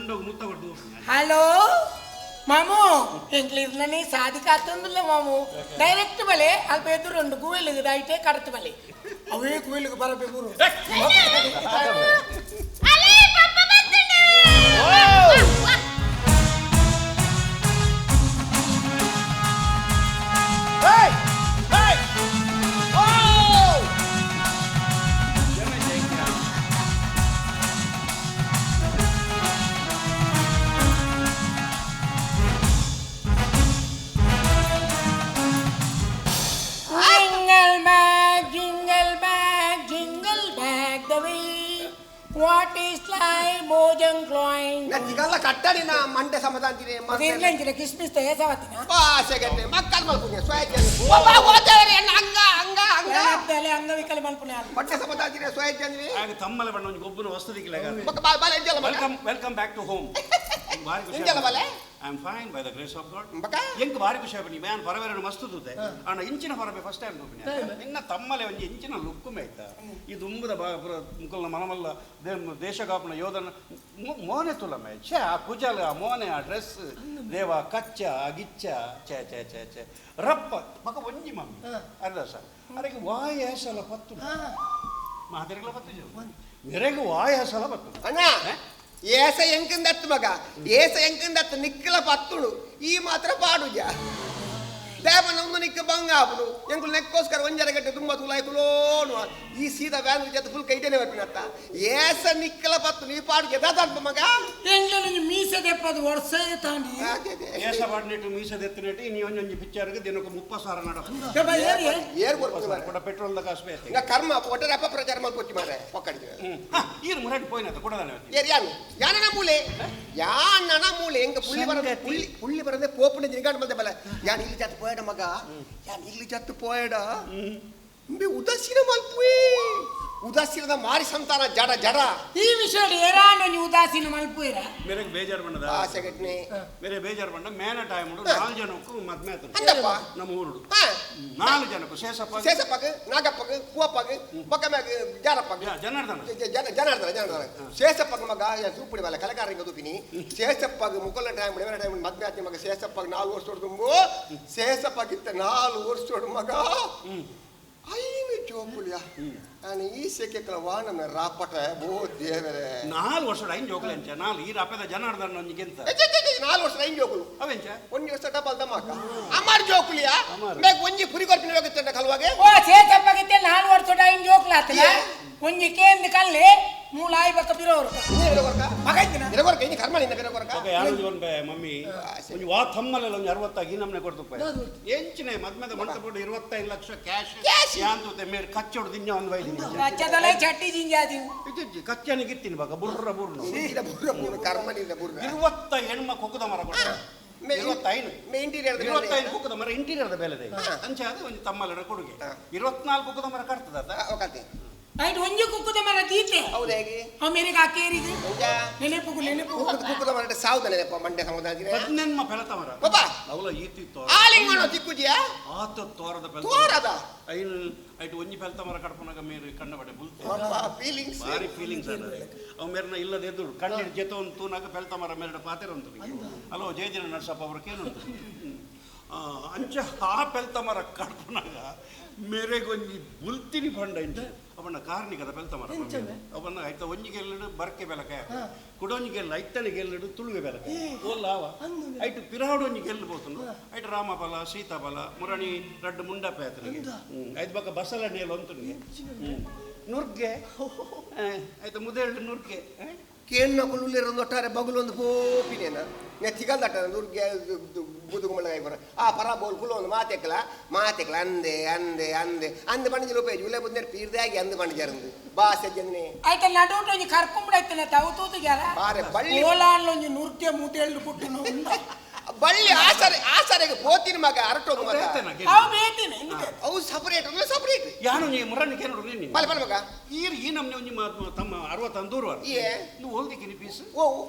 ಮುಂಡೋಗಿ ಮುತ್ತ ಕೊಟ್ಟು. Hello ಮಾಮು ಎಂಕ್ಲಿರ್ನನಿ Sadi ಕಾತಂದಿಲ್ಲ ಮಾಮು direct ಬಲೆ ಅಲ್ಪ ಎದುರುಂಡು ಗುವೆಲಿಗೆ ದೈಟೆ ಕಡತ ಬಲೆ ಅವೇ ಗುವೆಲಿಗೆ ಬರಬೇಕು What is life, Bojang Cloying? Nantigala Katarina, Monday Samadantine, Monday, Christmas, the Sabatina. Ah, second, Makalmakunia, Swagger. Water and Anga, what is Samadantine, Swagger? I have Tamala and Gobun was like, welcome back to home. I'm fine by the grace of God. Young Varku Shabani man, forever and must do that. And an inch for the first time. In a Tamala and inch and a Lukumeta. You do the Mukula Manamala, then Deshagapna Yodan Monetula, Cha, Pujala, Mone, address, Deva, Kacha, Agicha, Cha, Rappa, Makawunjimam, Adasa. I think why has a lapatu? Mahadirla Patu. Mirego, why has a lapatu? Yes, I am that Maga. Yes, I am that Nicola Patu. E Matra Paduja. Damanaka Bangabu, Uncle Nekoscar, when you get to Matula, you see the van with the full Kaiten. Yes, and Nicola Patu, part get that Maga. England, me said the word say, yes, about need to miss a detonate in your picture, then Mupasarana. Here, what a petrol the gas. The karma, what a rapa German put you pocket. You might point at the Kodan. Yana Mule, Yana Mule, Pulliver, the Pope in the regard of the Bala. Yanil at Poeta Maga, Yanil at the Poeta. Udasinamal Pui, Udasina Mari Santana Jada Jada. He said, Iran and Udasinamal Puera. Very major one of the second name. Very major one, a man at time, Naljanoku, Matmatan, Namur, Naljanoku, Sesapak, Nagapak, Puapak, Pakamak, Jarapak, Janardan, Sesapak Maga, Superior, Kalakari Dupini, Sesapak, Mukola time, whatever time, Matmatic, Sesapak, now was to Mo, Sesapak, Nal was to Maga. I am Jokulia, and he said, Kawana, and Rapata, both there. Nal was a rain joke, and Janal, eat up at the Janardan on the Genta. Nal was rain joke. When you set up the Maka. Amar Jokulia, make when you put it in the Kalwage. Oh, set up a little hand or so dying joke latte. When you came the Kale, Mulai Bakapiro. Never any Karman in the Karakorka. Okay, I don't by Mummy. When you are Thamal on Yarwata, Ginam Nekorto. Enchine, Madma, the Mata Irwata in Laksha cash. Yanto, they made Kacho in Yon way. Chatala Chatti in Yadu. Kachani Gitin Baka Burra Burno. Karman in the Burra. What the Enma Kokodamara. Interior of the Belly. And Chad when Tamala Record. Irotnal Kokodamara Carta. I don't you cook them at a detail. How many got carried? Cook them at the south and the Monday. But then Mapelatamara. Papa, I'll eat it. Aling on a Tikuja? Auto Tor the Torada. I do only Peltamara Carpanaga made kind of a bull. Feelings. Very feelings. Omerna Illa de Dur, Candid Jeton, Tunaga Peltamara made a pattern. Hello, Jajan and Sapa Kenu. Ancha Peltamara Carpanaga. Meregoni Bultini Funda. Upon a carnic at the Peltamara. Upon I the one you get a little Barkebelaka. Could only get light and get a little Tulubella. Oh, lava. I took Pirado and you get the bottom. I Ramapala, Sita Bala, Murani, Radamunda Patri. I took a Basala nail on to me. Nurke. I the mother Nurke. Ken Nakulu Notare Bagul on the Pope Pinena. Netical that Nurke Budumala. Ah, Parabol, Pulon, Matekla, and the Banjo page. You let them peer the and the manager. Bass again. I cannot do any carcum like the Tauto together. Bolan on your Nurke Mutel to put in. Bali Asar, both in Magarto. How waiting? Oh, separate. Yanu Murani can Palamaga. Here, Yinam Arwatandura. Yeah. You hold the guinea piece. Oh.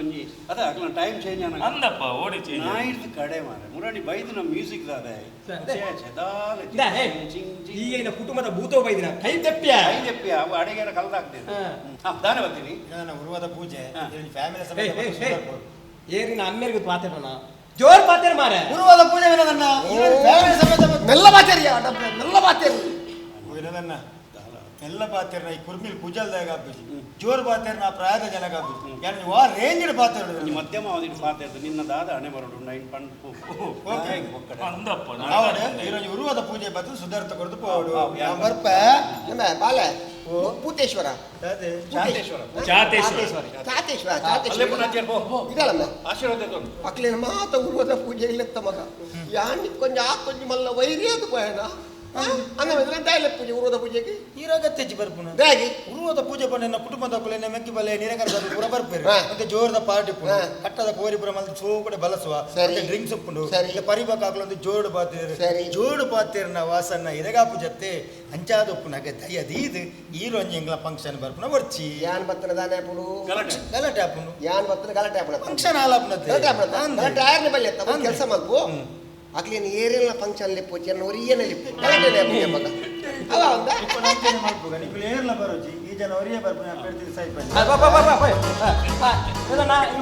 ಒಂಜಿ ಅದ ಅಕ್ಲ time change ಆನ ಅಂದಪ್ಪ ಓಡಿ change ನಾಯಿಡ್ದು ಕಡೆ ಮಾರೆ ಮುರಾಣಿ ಬೈದು ನಮ್ಮ music ದಾದ ಈಗಿನ ಕುಟುಂಬದ ಭೂತೋ ಬೈದಿನ ಕೈ ತೆಪ್ಪಿಯ ಐದೆಪ್ಪಿ ಅವು ಅಡಿಗೆರ ಕಲ್ದಾಗ್ತೇನೆ ದಾನ ಬರ್ತೀನಿ ಉರುವಾದ ಪೂಜೆ ಫ್ಯಾಮಿಲಿ ಸಮೇತ ಏರಿನ ಅಮ್ಮೇರಿಗೂ ಪಾತೆರೋಣ ಜೋರ್ ಪಾತೆರ್ ಮಾರೆ ಉರುವಾದ ಪೂಜೆ ವಿನೋದನ್ನ ಫ್ಯಾಮಿಲಿ ಸಮೇತ ಮೆಲ್ಲ ಬಾತೇರಿಯ ಮೆಲ್ಲ ಬಾತೇರಿ ವಿನೋದನ್ನ ಎಲ್ಲ ಪಾತೆರ್ನ ಈ ಕುರ್ಮಿಲ್ ಪೂಜಲ್ದಾಗ ಆಗ್ಬೇಕು ಜೋರ್ ಪಾತೆರ್ನ ಪ್ರಾಯದ ಜನಗ ಆಗ್ಬೇಕು ಯಾರು ನೀವು ಆ ರೇಂಜಿನ ಪಾತೆರ್ ಈ ಮಧ್ಯಮ ಅವಧಿನ ಪಾತ್ರೆ ನಿನ್ನ ದಾದ ಹಣೆ ಬರೋಡು ನೈನ್ ಪಂಡು ಅಂದಪ್ಪ ಈರೋಜು ಉರುವಾದ ಪೂಜೆ ಬತ್ತು ಸುಧಾರ್ಥ ಕೊಡ್ತು ಪೋಡು ಬರ್ಪ ನಮ್ಮ ಬಾಲೆ ಪೂತೇಶ್ವರ ಚಾತೇಶ್ವರ ಚಾತೇಶ್ವರ ಅಲ್ಲೇ ಪುನಃ ಇದಲ್ಲ ಆಶೀರ್ವಾದ ಅಕ್ಲೇನ ಮಾತ ಉರುವದ ಪೂಜೆ ಇಲ್ಲತ್ತ ಮಗ ಯಾನ್ ಕೊಂಚ ಕೊಂಚ ಮಲ್ಲ ವೈರಿ ಅದು ಪಯಣ ಅನ್ನ ತಾಯಿಲೆ ಪೂಜೆ ಉರುವದ ಪೂಜೆಗೆ ಈರಾಗತ್ತೆಜ್ಜಿ ಬರ್ಪುನ ಹೇಗೆ ಉರುವಾದ ಪೂಜೆ ಪಂಡ ಕುಟುಂಬದ ಕುಲೆನ ಮೆಕ್ಕಿ ಬಲೆ ನೀರಕರ ಪೂರ ಬರ್ಪೇರು ಮತ್ತೆ ಜೋರದ ಪಾರ್ಟಿ ಪುಣ ಕಟ್ಟದ ಕೋರಿ ಪುರ ಮಲ್ದ ಸೋಕಡೆ ಬಲಸುವ ಮತ್ತೆ ಡ್ರಿಂಕ್ಸ್ ಉಪ್ಪುಂಡು ಇಲ್ಲ ಪರಿಬಕ್ ಹಾಕಲೊಂದು ಜೋಡು ಪಾತಿರು ಜೋಡು ಪಾತಿರ್ನ ವಾಸನ್ನ ಇರಗಾಪು ಜತ್ತೆ ಅಂಚಾದ ಉಪ್ಪುನಾಗೆ ದಯದೀದು ಈರೊಂಜಿ ಎಂಗ್ಲ ಫಂಕ್ಷನ್ ಬರ್ಪುನ ಬರ್ಚಿ ಯಾನ್ ಬತ್ತನ ದಾನೆ ಪುಡು ಗಲಾಟೆ ಹಾಪುನು ಯಾನ್ ಬತ್ತನ ಗಲಾಟೆ ಹಾಪುನ ಫಂಕ್ಷನ್ ಹಾಲಾಪುನತ್ತೆ ಗಲಾಟೆ ಆರ್ನೆ ಬಲ್ಲೆ ತಮ್ಮ ಕೆಲಸ ಮಲ್ಪು ಅಕ್ಲೇನು ಏರಿಯಲ್ನ ಫಂಕ್ಷನ್ ಲಿಪ್ಪು ಚೆನ್ನ ಒರಿಯನೆ ಲಿಪ್ಪು ಗಲಾಟೆ ಹಾಪುನ ಮಗ ಅವ ಒಂದ ಫಂಕ್ಷನ್ ಮಾಡ್ಬೋಗ ನೀವು ಏರ್ಲ ಬರೋಜಿ ಈ ಜನ ಒರಿಯೇ ಬರ್ಪುನ ಪೆಡ್ತಿ ಸೈಪೈ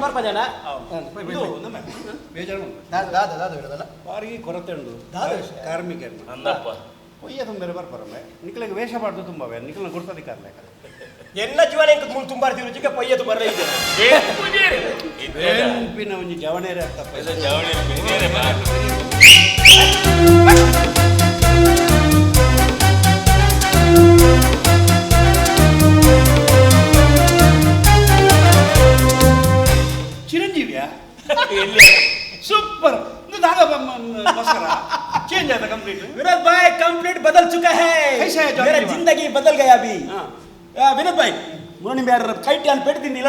ಬರ್ಪ ಜನ ಬೇಜಾರು ದಾದ ಹೇಳೋದಲ್ಲ ಬಾರಿ ಕೊರತೆ ಉಂಟು ಕಾರ್ಮಿಕರು ಅಂದಪ್ಪ ಒಯ್ಯ ತುಂಬೇರೆ ಬರ್ಪಾರಮ್ಮೆ ನಿಕ್ಲಿಗೆ ವೇಷ ಮಾಡ್ದು ತುಂಬವೇ ನಿಕ್ಲನ್ನ ಗುರ್ತದಿ ಕಾರ್ಲೆಕ್ಕ ಎನ್ನ ಜೀವನ ಎಂಕ್ ತುಂಬಾರ್ತೀವಿ ರುಚಿಗೆ ಪೊಯ್ಯದು ಬರಲೇ ಇದೆ ಉಪ್ಪಿನ ಒಂಜಿ ಜವನೇರೆ ಆಗ್ತಪ್ಪ ಇದು ಜವಳಿ ಬೇರೆ ಬಾ ಚಿರಂಜೀವಿಯಾ ಸೂಪರ್ चेंज आता कंप्लीट विनोद भाई कंप्लीट बदल चुका है कैसे है मेरा जिंदगी बदल गया अभी विनोद भाई मुरणी ब्यार ಕೈಟಿ ಅನ್ ಪೆಡ್ತೀನಿ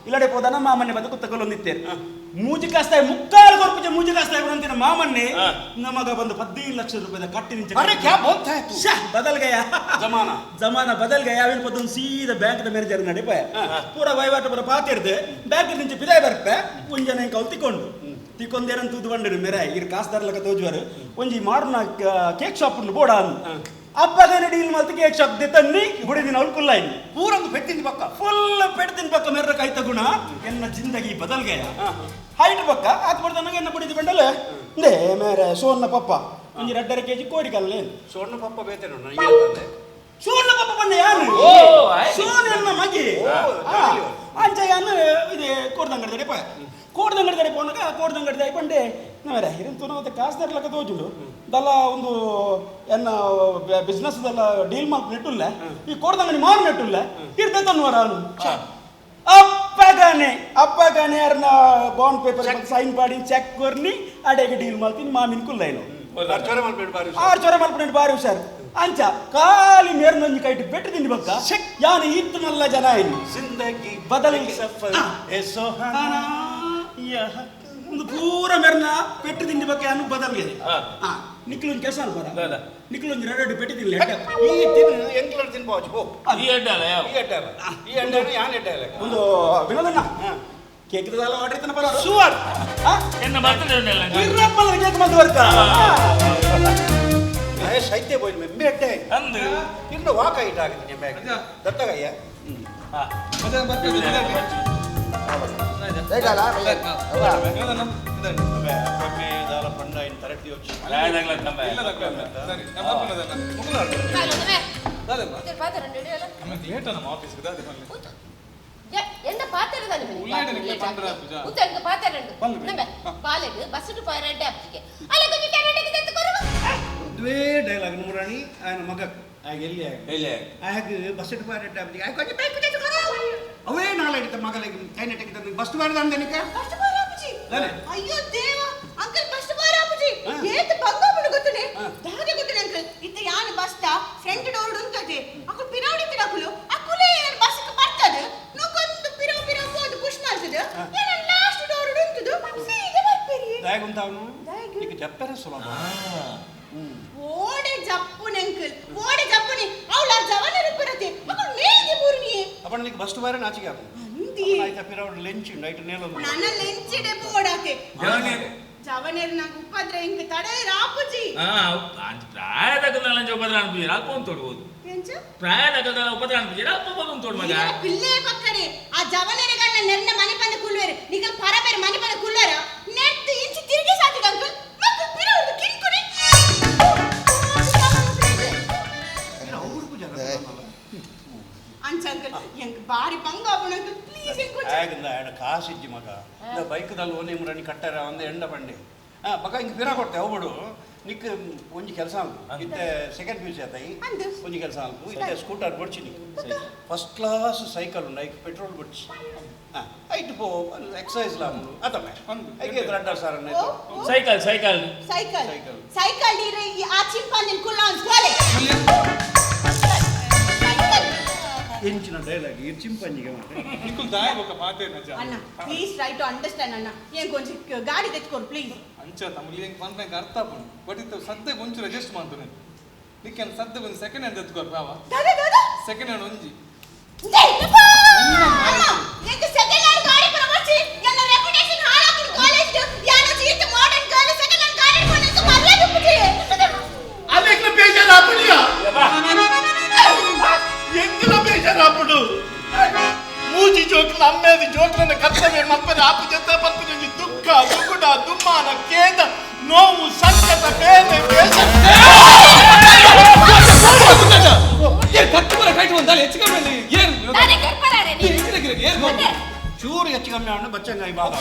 ಇಲ್ಲಡೆ ಪೋದನ ಮಾಮನ್ನೆ ಬಂದು ಕುತ್ತಕೊಳ್ಳೊಂದಿತ್ತೇರು ಮೂಜಿ ಕಾಸ್ತಾಯ ಮುಕ್ಕಾಲು ಕೊರ್ಪುಜೆ ಮೂಜಿ ಕಾಸ್ತಾಯ ಬಂದಿನ ಮಾಮನ್ನೆ ನಮಗ ಬಂದು 15 ಲಕ್ಷ ರೂಪಾಯಿ ಕಟ್ಟಿ ನಿಂಚ अरे क्या बोलता है तू बदल गया जमाना बदल गया अविन पदन सीधा बैंक मैनेजर नडी पाय पूरा ವಹಿವಾಟ ಬರ ಪಾತಿರ್ದೆ ಬ್ಯಾಂಕ್ ನಿಂಚ ಬಿದಾಯ ಬರ್ಪೆ ಒಂಜನ ಕೌಲ್ ತಿಕೊಂಡು ತಿಕೊಂದೇರಂತ ತುದುವಂಡರು ಮೇರೆ ಇರ್ ಕಾಸ್ದಾರ್ಲಕ ತೋಜುವರು ಒಂಜಿ ಮಾರ್ನ ಕೇಕ್ ಶಾಪ್ ಉಂಡು ಬೋಡ ಅಪ್ಪಗನ ಡೀಲ್ ಮಲ್ತ ಕೇಕ್ ಶಾಪ್ ದೆತನ್ನಿ ಬುಡಿದಿನ ಅವಳು ಕುಲ್ಲಾಯ್ನಿ पूरा पेट्टिंद पक्का ಫುಲ್ ಪೆಡ್ತಿನ ಪಕ್ಕ ಮೇರ್ರ ಕೈತ ಗುಣ ಎನ್ನ ಜಿಂದಗಿ ಬದಲ್ ಗಯ ಹೈಟ್ ಪಕ್ಕ ಆತ್ ಬರ್ದ ನನಗೆ ಎನ್ನ ಬುಡಿದಿ ಬಂಡಲೆ ನೇ ಮೇರೆ ಸೋನ್ನ ಪಪ್ಪ ಒಂಜಿ 2.5 kg ಕೋಡಿ ಕಲ್ಲೆ ಸೋನ್ನ ಪಪ್ಪ ಬೇತೇನೋ ನನಗೆ ಹೇಳ್ತದೆ ಸೋನ್ನ ಪಪ್ಪ ಬಂಡೆ ಯಾನು ಸೋನ ಎನ್ನ ಮಗಿ ಅಂಚ ಯಾನು ಇದೆ ಕೋಡ್ದಂಗಡದೆ ಪಾ ಕೋಡ್ದಂಗಡದೆ ಪೋನಕ ಕೋಡ್ದಂಗಡದೆ ಪಂಡೆ ನವರೆ ಹಿರಂತು ನಾವು ಕಾಸ್ದಾರ್ಲಕ ತೋಜುಂಡು ದಲ್ಲ ಒಂದು ಎನ್ನ ಬಿಸ್ನೆಸ್ ದಲ್ಲ ಡೀಲ್ ಮಾಲ್ ನೆಟ್ಟುಲ್ಲ ಈ ಕೋಡ್ದಂಗಡಿ ಮಾರು ನೆಟ್ಟುಲ್ಲ ಇರ್ತೆ ತನ್ವರ ಅಪ್ಪಗಾನೆ ಯಾರನ್ನ ಬಾಂಡ್ ಪೇಪರ್ ಸೈನ್ ಮಾಡಿ ಚೆಕ್ ಕೊರ್ನಿ ಅಡೆಗೆ ಡೀಲ್ ಮಾಡ್ತೀನಿ ಮಾಮಿನ ಕುಲ್ಲೈನು ಆರು ಚೊರೆ ಮಲ್ಪನೆ ಬಾರಿ ಹುಷಾರು ಅಂಚ ಖಾಲಿ ಮೇರ್ನೊಂಜಿ ಕೈಟ್ ಬೆಟ್ಟು ತಿಂಡಿ ಬಕ್ಕ ಯಾನು ಇತ್ತು ನಲ್ಲ ಜನ ಏನು जिंदगी ಬದಲಿಗೆ ಒಂದು ಪೂರ ಮೆರ್ನ ಪೆಟ್ಟು ತಿಂಡಿ ಬಗ್ಗೆ ಅನ್ನು ಬದಲ್ಗಿದೆ ನಿಕ್ಲೊಂದು ಕೆಲಸ ಅನ್ಬೋದ ನಿಕ್ಲೊಂದು 2 ಪೆಟ್ಟು ತಿನ್ಲಿ ಈ ತಿನ್ ಎಂಕ್ಲರ್ ತಿನ್ಬಹುದು ಹೋ ಈ ಅಡ್ಡಲ್ಲ ಯಾವ ಈ ಅಡ್ಡನ ಯಾನ್ ಅಡ್ಡಲ್ಲ ಒಂದು ವಿನೋದಣ್ಣ ಕೇಕ್ ದಲ್ಲ ಆರ್ಡರ್ ಇತ್ತನ ಬರ ಸುವರ್ ಎನ್ನ ಬರ್ತದೆ ಉಂಟಲ್ಲ ಇರಪ್ಪಲ್ಲ ಕೇಕ್ ಮದ್ದು ವರ್ಕ ಅಯ್ಯ ಸೈತೆ ಬೋಯ್ ಮೆಂಬೆ ಅಡ್ಡೆ ಅಂದು ಇನ್ನು ವಾಕ ಇಟ್ ಆಗಿದೆ ಬ್ಯಾಗ್ ದತ್ತಗಯ್ಯ ಹೇಗಲ್ಲ ಪಂಡ ಇನ್ ತರಟಿ వచ్చి ರಾಯದಾಗಲ ತಮ್ಮ என்ன பாத்துறதானே உத்தங்க பாத்துறண்டு நம்ம பாலகு பஸ்ஸுக்கு போறேன்டே அப்படியே ಅಲ್ಲ கொஞ்சம் கேரட்டிக்கு ತೆತ್ತು ಕೊರವ ದ್ವೇ ಡೈಲಾಗ್ ಮುರಾಣಿ ಆಯನ ಮಗ ಆಗ ಎಲ್ಲಿ ಆಗ ಬಸ್ ಇಟ್ಟು ಪಾರೆಟ್ಟ அப்படியே ಆಗ கொஞ்சம் ಬೇಕ್ ತೆತ್ತು ಕೊರವ ಅವೇ ನಾಳೆ ಇಡ್ತ ಮಗಲಿಗೆ ಕೈನೆಟ್ಟಿಗೆ ತಂದು ಬಸ್ ಬಾರದಂದೆ ನಿಕ ಬಸ್ ಬಾರಾಪುಜಿ ಅಯ್ಯೋ ದೇವ ಅಂಕಲ್ ಬಸ್ ಬಾರಾಪುಜಿ ಏತ ಬಂಗಾಪುಡು ಗೊತ್ತನೆ ದಾಗೆ ಗೊತ್ತನೆ ಅಂಕಲ್ ಇತ್ತ ಯಾನ ಬಸ್ತ ಫ್ರಂಟ್ ಡೋರ್ ಉಂಟದೆ ಅಕು ಪಿರಾಡಿ ಪಿರಾಕುಲು ಅಕುಲೇ ಬಸ್ ಬರ್ತದೆ ನೊಂದು ಪಿರಾವ್ ಪಿರಾವ್ ಹೋದು ಪುಷ್ ಮಾಡ್ತದೆ ಏನ ಲಾಸ್ಟ್ ಡೋರ್ ಉಂಟದು ಸೀದಾ ಬರ್ಪೇರಿ ದಾಗೆ ಉಂಟಾವನು ಈಗ ಜಪ್ಪರ ಸುಲಭ ಓಡೆ ಜಪ್ಪುನೆ ಅಂಕಲ್ ಓಡೆ ಜಪ್ಪುನೆ ಅವಳ ಜವನರು ಬರತೆ ಅಕುಲ್ ಮೇಲ್ಗೆ ಬೂರ್ನಿ ಅಪ್ಪನ ನಿಕ ಬಸ್ ಬಾರೆ ನಾಚಿಗೆ ಆಪು ಎಂತಿ ಆಯ್ತಾ ಪಿರವಡು ಲೆಂಚ್ ಉಂಡು ಐಟು ನೇಲೊಂದು ನನ್ನ ಲೆಂಚಿಡೆ ಬೋಡಾತೆ ಜವನೇರ್ ಜವನೇರ್ ನಂಗೆ ಉಪದ್ರ ಇಂಕ ತಡೆ ರಾಪುಜಿ ಪ್ರಾಯದಾಗ ಉಪದ್ರ ಅನ್ಪುಜಿ ರಾಪು ತೋಡ್ಬೋದು ಎಂಚ ಪ್ರಾಯದಾಗ ಉಪದ್ರ ಅನ್ಪುಜಿ ರಾಪು ಬಂದು ತೋಡ್ ಮಗ ಪಿಲ್ಲೆ ಪಕ್ಕಡೆ ಆ ಜವನೇರಗಣ್ಣ ನೆನ್ನ ಮನೆ ಬಂದ ಕುಲ್ವೇರು ನಿಗಲ್ ಪರಬೇರೆ ಮನೆ ಬಂದ ಕುಲ್ಲಾರ ನೆಟ್ ಇಂಚಿ ತಿರುಗಿ ಸಾಕಿದ ಅಂಕಲ್ ಮಕ್ಕ ಪಿರವಡು ಕಿಂಕುರಿ ಅಂಚಂಕಲ್ ಎಂಕ್ ಬಾರಿ ಪಂಗಾಪಣ ಅಂಕಲ್ ಪ್ಲೀಸ್ ಎಂಕ್ ಆಯ್ತು ಆಡ ಕಾಸಿಜ್ಜಿ ಮಗ ಬೈಕ್ದಲ್ಲಿ ಓನಿ ಮುರನಿ ಕಟ್ಟಾರ ಒಂದು ಎಂಡ ಬಂಡಿ ಬಕ ಹಿಂಗೆ ಪಿರ ಕೊಡ್ತೆ ಹೋಗ್ಬಿಡು ನಿಕ್ ಒಂಜಿ ಕೆಲಸ ಅನ್ಕು ಇತ್ತೆ ಸೆಕೆಂಡ್ ಪಿ ಯು ಸಿ ಆತಾಯಿ ಒಂಜಿ ಕೆಲಸ ಅನ್ಕು ಇತ್ತೆ ಸ್ಕೂಟರ್ ಬಡ್ಚಿ ನೀ ಫಸ್ಟ್ ಕ್ಲಾಸ್ ಸೈಕಲ್ ಉಂಡು ಐಕ್ ಪೆಟ್ರೋಲ್ ಬಡ್ಚಿ ಐಟ್ ಪೋ ಎಕ್ಸಸೈಸ್ ಲಾಮು ಆತಮೆ ಐಕೆ ದ್ರಡ್ಡರ್ sir cycle cycle cycle cycle ಇರೆ ಆ ಚಿಂಪಾಂಜಿನ ಕುಲ್ಲ ಅನ್ಸ್ಕೋಲೆ ಎಂಚಿನ ಡೈಲಾಗ್ ಈ ಚಿಂಪಂಜಿಗೆ ನಿಕ್ಕುಲ್ ದಾಯ ಬೊಕ ಪಾತೆ ನಜ ಅಣ್ಣ ಪ್ಲೀಸ್ ಟ್ರೈ ಟು ಅಂಡರ್ಸ್ಟ್ಯಾಂಡ್ ಅಣ್ಣ ಏನ್ ಕೊಂಚ ಗಾಡಿ ತೆಚ್ಕೊಡು ಪ್ಲೀಸ್ ಅಂಚ ತಮ್ಮಲ್ಲಿ ಹೆಂಗ್ ಪಂಪಂಗೆ ಅರ್ಥ ಆಪುಂಡು ಬಟ್ ಇತ್ತು ಸದ್ದೆ ಒಂಚೂರು ಅಡ್ಜಸ್ಟ್ ಮಾಡ್ತು ನಾನು ನಿಕ್ಕೇನು ಸದ್ದೆ ಒಂದು ಸೆಕೆಂಡ್ ಹ್ಯಾಂಡ್ ಎತ್ಕೊರ್ ಬಾವ ದಾದಾ ದಾದಾ ಸೆಕೆಂಡ್ ಹ್ಯಾಂಡ್ ಒಂಜಿ ಅಮ್ಮ ಎಂತ ಸೆಕೆಂಡ್ ಹ್ಯಾಂಡ್ ಗಾಡಿ ಬರಬಚ್ಚಿ ನನ್ನ ರೆಪ್ಯುಟೇಷನ್ ಹಾಳಾಕಿನ ಕಾಲೇಜ್ ಯಾನೋ ಜೀತ ಮಾಡರ್ನ್ ಗರ್ಲ್ ಸೆಕೆಂಡ್ ಹ್ಯಾಂಡ್ ಗಾಡಿ ಕೊನಂತ ಮರ್ಯಾದೆ ಬಿಟ್ಟಿ ಅದಕ್ಕೆ ಬೇಜಾರಾಪುಡಿಯ ಎಂಗಿನ ಬೇಜಾರಾಪುಡು ಮೂಜಿ ಜೋಕ್ಲ ಅಮ್ಮೇದಿ ಜೋಕ್ಲನ ಕರ್ತವ್ಯ ಮಲ್ಪದ ಆಪು ಜೊತೆ ಪಲ್ಪದಲ್ಲಿ ದುಃಖ ದುಗುಡ ದುಮ್ಮಾನ ಖೇದ ನೋವು ಸಂಕಟ ಬೇನೆ ಬೇಸರ ಕಟ್ಟುವರ ಕೈಟ್ ಒಂದಲ್ಲ ಹೆಚ್ಚು ಕಮ್ಮಿ ಏನು ನಾನೇ ಕರ್ಪರಾರೆ ನೀ ಏನು ಚೂರು ಹೆಚ್ಚು ಕಮ್ಮಿ ಅವನು ಬಚ್ಚಂಗಾಯಿ ಬಾಗ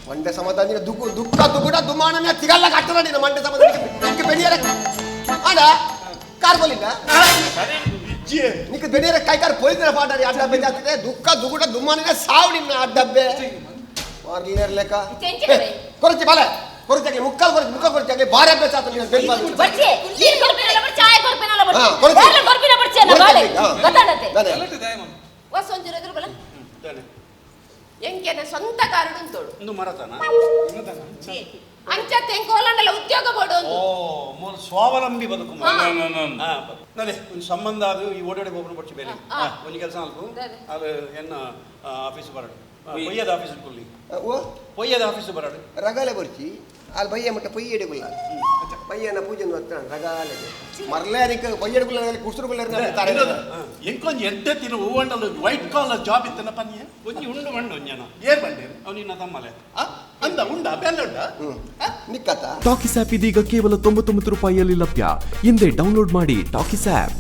ಮಂಡ್ಯ ಸಮಾಧಾನ ದುಃಖ ದುಗುಡ ದುಮಾನನ ತಿಗಲ್ಲ ಕಟ್ಟದ ನೀನು ಮಂಡ್ಯ ಸಮಾಧಾನ ಬೆಣಿಯರ ಆಡ ಕಾರ್ ಬೋಲಿಲ್ಲ ನಿಕ್ಕ ಬೆಣಿಯರ ಕೈ ಕಾರ್ ಪೊಲೀಸರ ಪಾಟಾರಿ ಅಡ್ಡ ಡಬ್ಬೆ ಜಾತಿದೆ ದುಃಖ ದುಗುಡ ದುಮಾನನ ಸಾವಡಿನ ಅಡ್ಡ ಡಬ್ಬೆ ಮಾರ್ಲಿರ್ಲೇಕ ಕೊರಚಿ ಬಾಲೆ ಕೊರಚಿ ಮುಕ್ಕಲ್ ಕೊರಚಿ ಮುಕ್ಕ ಕೊರಚಿ ಬಾರಿ ಅಭ್ಯಾಸ ಆತ ನೀನು ಬೆಲ್ ಬಾಲ್ ಬರ್ಚಿ ನೀರು ಕೊರ್ಪಿನಲ್ಲ ಬರ್ಚಿ ಚಾಯ್ ಕೊರ್ಪಿನಲ್ಲ ಬರ್ಚಿ ಕೊರಚಿ ಬೇರೆ ಕೊರ್ಪಿನ ಬರ್ಚಿ ಅಲ್ಲ ಬಾಳೆ ಗೊತ್ತಾಡತ್ತೆ ಗಲಾಟೆ ದಾಯ ಮಮ್ಮ ವಸಂಜರ ಎದುರು ಬಲ ಎಂಕೆನ ಸ್ವಂತ ಕಾರಣ ಉಂಟೋಡು ಒಂದು ಮರತನ ಅಂಚತ್ತೆ ಕೋಲಂಡಲ ಉದ್ಯೋಗ ಬೋಡು ಓ ಮೂಲ ಸ್ವಾವಲಂಬಿ ಬದುಕು ನಡೆ ಒಂದು ಸಂಬಂಧ ಅದು ಈ ಓಡಾಡಿ ಹೋಗೋಣ ಬರ್ಚಿ ಬೇರೆ ಒಂದು ಕೆಲಸ ಅಲ್ಕು ಅದು ಎನ್ನ ಆಫೀಸ್ ಬರಡು ಪೊಯ್ಯದ ಆಫೀಸ್ ಕೊಲ್ಲಿ ಓ ಪೊಯ್ಯದ ಆಫೀಸ್ ಬರಡು ರಗಾಲೆ ಬರ್ಚಿ ಅಲ್ಲಿ ಬಯ್ಯ ಮಟ್ಟ ಪೊಯ್ಯಡೆ ಗುಲ್ಲ ಪಯ್ಯನ ಪೂಜೆ ರಗಾಲೆ ಮರ್ಲೆ ಅದಕ್ಕೆ ಪೊಯ್ಯಡೆ ಗುಲ್ಲ ಕುಡ್ಸರು ಎಂಕೊಂದು ಎಡ್ಡೆತ್ತಿನ ಹೂವಂಡಲು ವೈಟ್ ಕಾಲರ್ ಜಾಬ್ ಇತ್ತನ ಪನ್ಯ ಒಂಜಿ ಉಂಡು ಮಂಡು ಒಂಜನ ಏರ್ ಬಂಡೆ ಅವನಿನ್ನ ತಮ್ಮಲೆ ಅಂದ ಉಂಡ ಬೆಲ್ಲ ಉಂಡ ನಿಕ್ಕತ್ತ ಟಾಕಿಸ್ ಆಪ್ ಇದೀಗ ಕೇವಲ 99 ರೂಪಾಯಿಯಲ್ಲಿ ಲಭ್ಯ. ಹಿಂದೆ ಡೌನ್ಲೋಡ್ ಮಾಡಿ ಟಾಕಿಸ್ ಆಪ್.